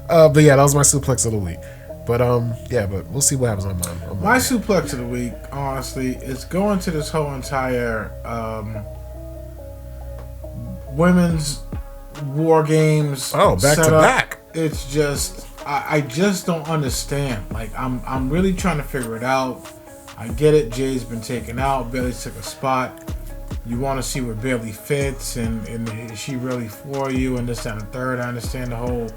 But yeah, that was my suplex of the week. But but we'll see what happens on mine. My suplex of the week, honestly, is going to this whole entire women's war games. Oh, back setup. to back. It's just I just don't understand. Like I'm really trying to figure it out. I get it. Jay's been taken out. Bailey's took a spot. You want to see where Bailey fits, and is she really for you, and this, that, and the third. I understand the whole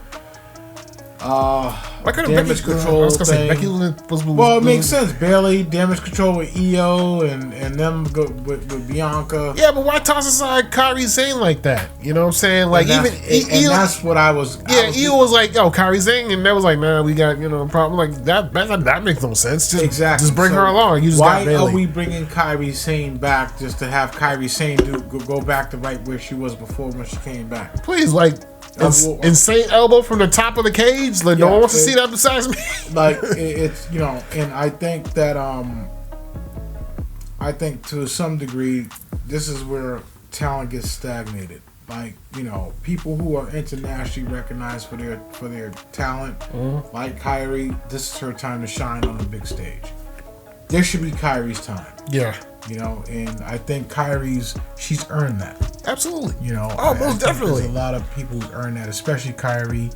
damage control. I was gonna say thing. Becky was Well, it makes sense. Bailey, damage control with EO, and them go with Bianca. Yeah, but why toss aside Kairi Sane like that? You know what I'm saying? Like and that's what I was. Yeah, EO was like, "Oh, Kairi Sane," and that was like, "Nah, we got a problem." Like that makes no sense. Just bring her along. You just why got Bailey. Are we bringing Kairi Sane back just to have Kairi Sane go back to right where she was before when she came back? Please, like. Insane elbow from the top of the cage. Like no one wants to see that besides me. Like it's and I think that I think to some degree this is where talent gets stagnated. Like people who are internationally recognized for their talent, like Kyrie, this is her time to shine on the big stage. There should be Kyrie's time. Yeah. And I think she's earned that. Absolutely. Most definitely. There's a lot of people who earn that, especially Kyrie.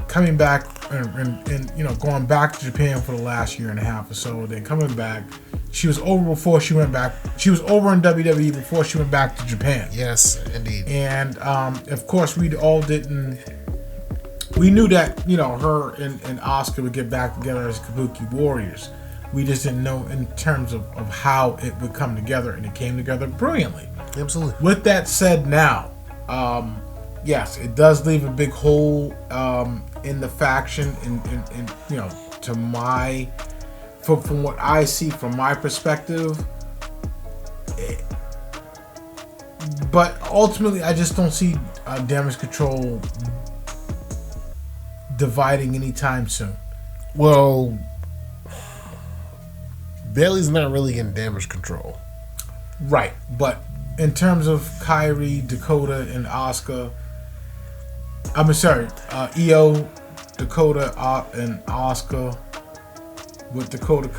Coming back and going back to Japan for the last year and a half or so, then coming back. She was over before she went back. She was over in WWE before she went back to Japan. Yes, indeed. And of course, we all didn't. We knew that her and Asuka would get back together as Kabuki Warriors. We just didn't know in terms of how it would come together, and it came together brilliantly. Absolutely. With that said, now, yes, it does leave a big hole in the faction, to from what I see from my perspective. But ultimately, I just don't see Damage Control dividing anytime soon. Well, Bailey's not really in Damage Control. Right, but in terms of Kyrie, Dakota, and Asuka, EO, Dakota, and Asuka with Dakota,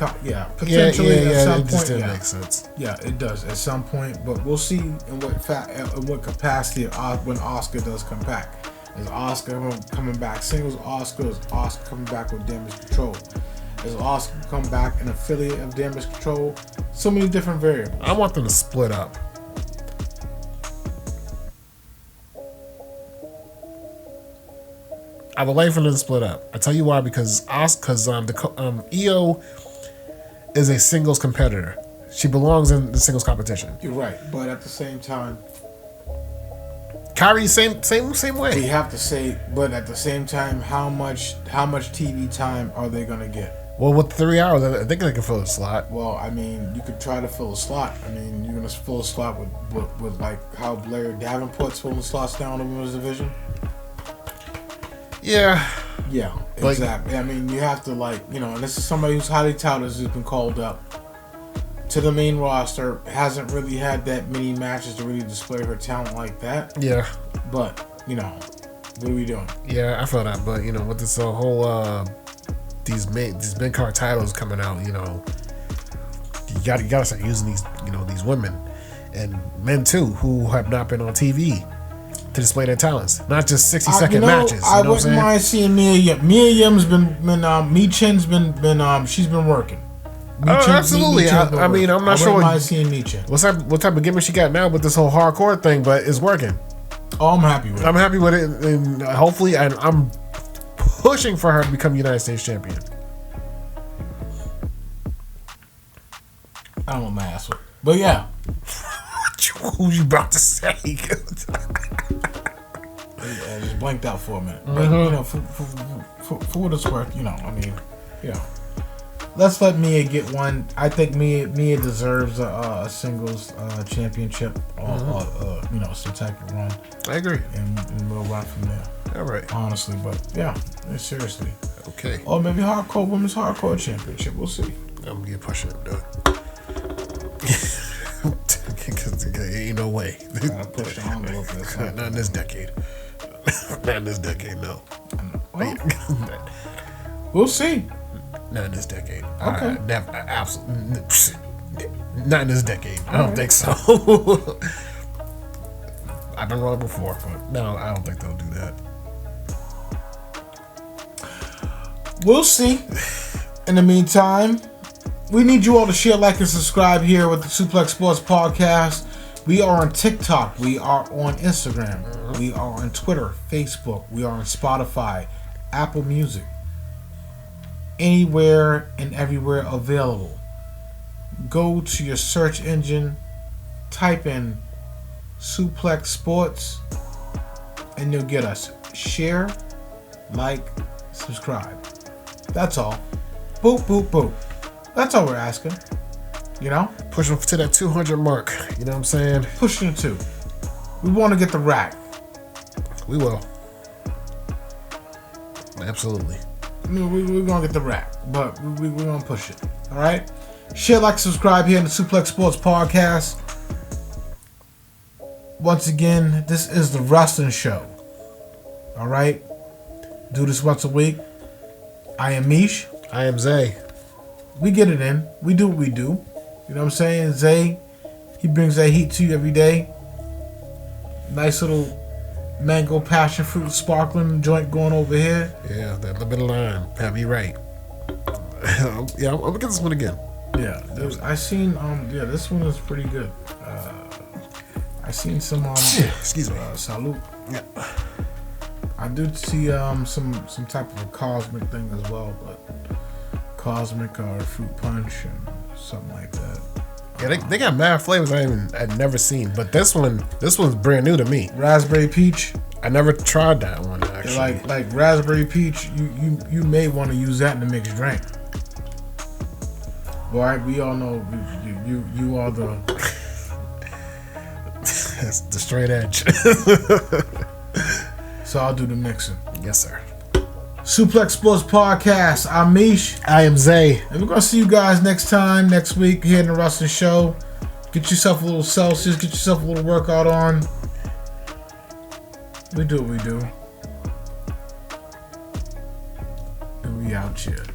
potentially at some point. Didn't make sense. Yeah, it does at some point, but we'll see in what capacity when Asuka does come back. Is Asuka coming back singles Asuka? Is Asuka coming back with Damage Control? Is Asuka come back an affiliate of Damage Control? So many different variables. I want them to split up. I would like for them to split up. I tell you why, because EO is a singles competitor. She belongs in the singles competition. You're right, but at the same time, Kyrie, same way. We have to say, but at the same time, how much TV time are they gonna get? Well, with 3 hours, I think they can fill a slot. Well, I mean, you could try to fill a slot. I mean, you're gonna fill a slot with like how Blair Davenport's filling slots down in the women's division. Yeah, exactly. I mean, you have to and this is somebody who's highly touted, who's been called up to the main roster, hasn't really had that many matches to really display her talent like that. Yeah. But, what are we doing? Yeah, I feel that. But, with this whole, these mid-card titles coming out, you gotta start using these women and men too, who have not been on TV to display their talents. Not just 60-second matches. I wouldn't mind seeing Mia Yim. Mia Yim's been Mi Chen's been she's been working. Absolutely. I mean, I'm not sure. I wouldn't mind seeing Mi Chen. What type of gimmick she got now with this whole hardcore thing, but it's working. Oh, I'm happy with it. I'm happy with it, and hopefully, I'm pushing for her to become United States champion. I don't want my ass with, but yeah. Who you about to say? I just blanked out for a minute, but for what it's worth, let's let Mia get one. I think Mia deserves a singles championship, or some type of run. I agree, and we'll run from there. All right. Honestly, but yeah, seriously. Okay. Or maybe women's hardcore championship. We'll see. I'm gonna get pushing him, dude. Ain't no way. Gotta push the envelope. Not in this decade. Not in this decade, no. Well, we'll see. Not in this decade. Okay. Never, absolutely. Not in this decade. I don't think so. I've been wrong before, but no, I don't think they'll do that. We'll see. In the meantime, we need you all to share, like, and subscribe here with the Suplex Sports Podcast. We are on TikTok. We are on Instagram. We are on Twitter, Facebook. We are on Spotify, Apple Music. Anywhere and everywhere available. Go to your search engine, type in Suplex Sports, and you'll get us. Share, like, subscribe. That's all. Boop, boop, boop. That's all we're asking. You know? Pushing to that 200 mark. You know what I'm saying? Pushing it too. We want to get the rack. We will. Absolutely. We're going to get the rack, but we're going to push it. All right? Share, like, subscribe here in the Suplex Sports Podcast. Once again, this is the wrestling show. All right? Do this once a week. I am Mish. I am Zay. We get it in. We do what we do. You know what I'm saying? Zay, he brings that heat to you every day. Nice little mango passion fruit sparkling joint going over here. Yeah, that little bit of lime. Have you right. Yeah, I'm gonna get this one again. Yeah, I seen this one is pretty good. I seen some excuse me. Salute. Yeah. I do see some type of a cosmic thing as well, but cosmic or fruit punch and something like that. Yeah, they got mad flavors I'd never seen, but this one's brand new to me. Raspberry peach. I never tried that one actually. Like raspberry peach, you may want to use that in a mixed drink. Boy, we all know you are the That's the straight edge. So I'll do the mixing. Yes, sir. Suplex Sports Podcast. I'm Mish. I am Zay. And we're going to see you guys next week here in the wrestling show. Get yourself a little Celsius. Get yourself a little workout on. We do what we do. And we out here.